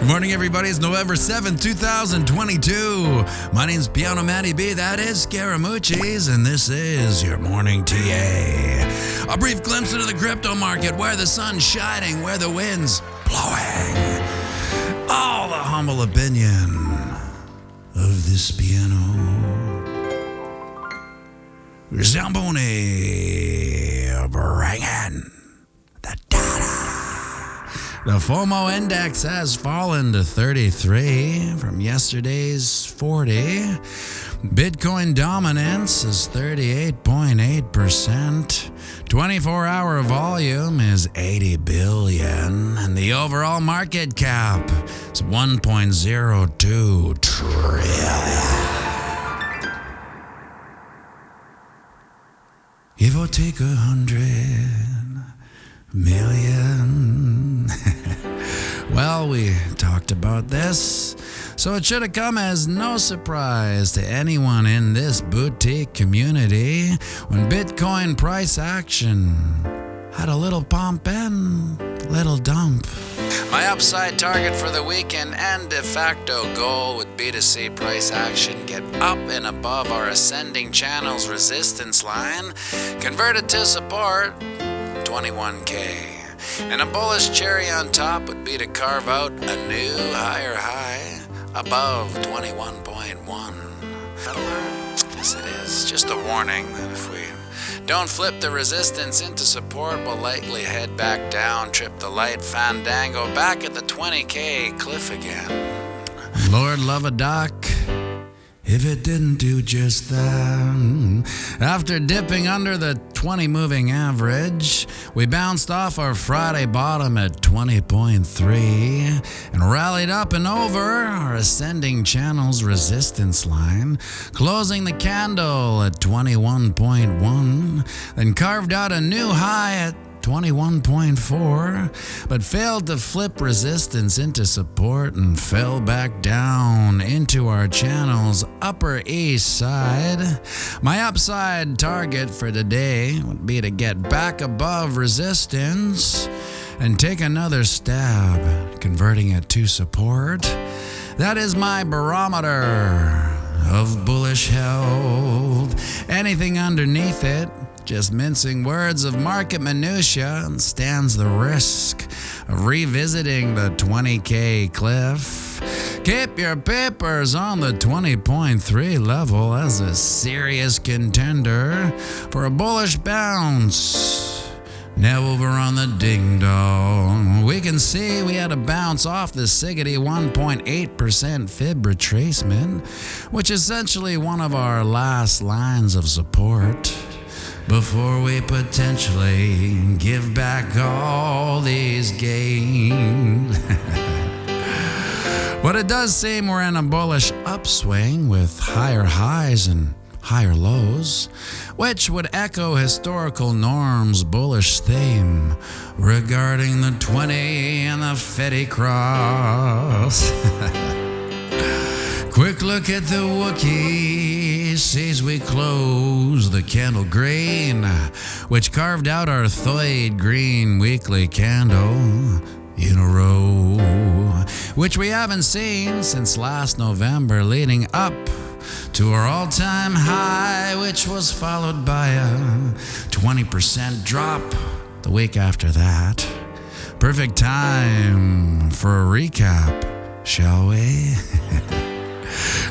Morning, everybody. It's November 7th, 2022. My name's pianomattyb, that is Scaramucci's, and this is your morning TA. A brief glimpse into the crypto market, where the sun's shining, where the wind's blowing. All the humble opinion of this piano. Zamboni bringing the data. The FOMO index has fallen to 33 from yesterday's 40. Bitcoin dominance is 38.8%. 24-hour volume is 80 billion. And the overall market cap is 1.02 trillion. Give or take 100 million. Well, we talked about this, so it should have come as no surprise to anyone in this boutique community when Bitcoin price action had a little pump and little dump. My upside target for the weekend and de facto goal would be to see price action get up and above our ascending channel's resistance line, converted to support 21K. And a bullish cherry on top would be to carve out a new higher high above 21.1. Yes, it is. Just a warning that if we don't flip the resistance into support, we'll likely head back down, trip the light fandango back at the 20K cliff again. Lord love a duck if it didn't do just that. After dipping under the 20 moving average, we bounced off our Friday bottom at 20.3 and rallied up and over our ascending channel's resistance line, closing the candle at 21.1, then carved out a new high at 21.4, but failed to flip resistance into support and fell back down into our channel's upper east side. My upside target for today would be to get back above resistance and take another stab at converting it to support. That is my barometer of bullish health. Anything underneath it, just mincing words of market minutia, and stands the risk of revisiting the 20K cliff. Keep your papers on the 20.3 level as a serious contender for a bullish bounce. Now over on the ding-dong, we can see we had a bounce off the Siggity 1.8% fib retracement, which is essentially one of our last lines of support before we potentially give back all these gains. But it does seem we're in a bullish upswing with higher highs and higher lows, which would echo historical norms' bullish theme regarding the 20 and the Fetty cross. Quick look at the Wookiee, sees we close the candle green, which carved out our Thoid green weekly candle in a row, which we haven't seen since last November, leading up to our all-time high, which was followed by a 20% drop the week after that. Perfect time for a recap, shall we?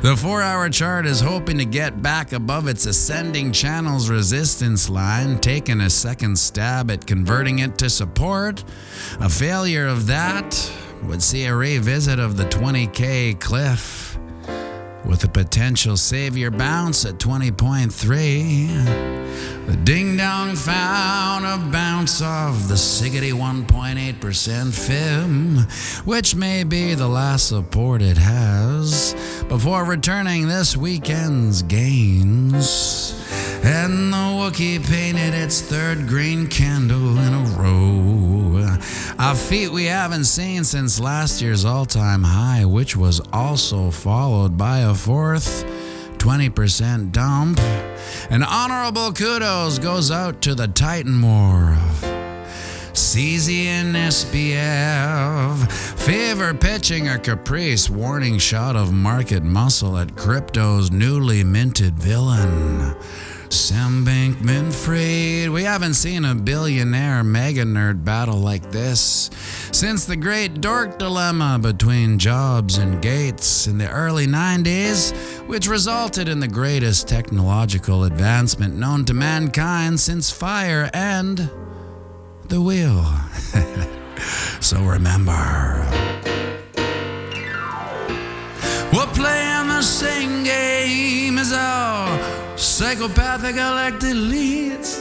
The 4-hour chart is hoping to get back above its ascending channel's resistance line, taking a second stab at converting it to support. A failure of that would see a revisit of the 20K cliff, with a potential savior bounce at 20.3. The ding-dong found a bounce off the Siggity 1.8% fib, which may be the last support it has, before returning this weekend's gains. And the Wookiee painted its third green candle in a row, a feat we haven't seen since last year's all-time high, which was also followed by a fourth 20% dump. And honorable kudos goes out to the Titan War of CZ and SBF. Fever pitching a caprice, warning shot of market muscle at crypto's newly minted villain. Sam Bankman-Fried. We haven't seen a billionaire mega nerd battle like this since the great dork dilemma between Jobs and Gates in the early 90s, which resulted in the greatest technological advancement known to mankind since fire and the wheel. So remember, we're playing the same game as our psychopathic elected leads.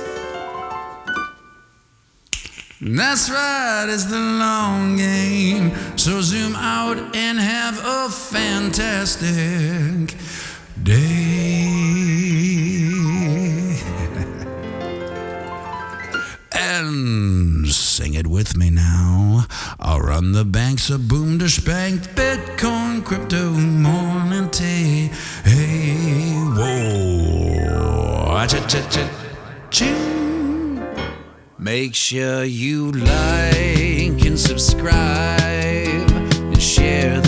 That's right, it's the long game. So zoom out and have a fantastic day. And sing it with me now. I'll run the banks of boom to spanked Bitcoin, crypto, morning tea. Hey, whoa. Cha-cha-cha-ching. Make sure you like and subscribe and share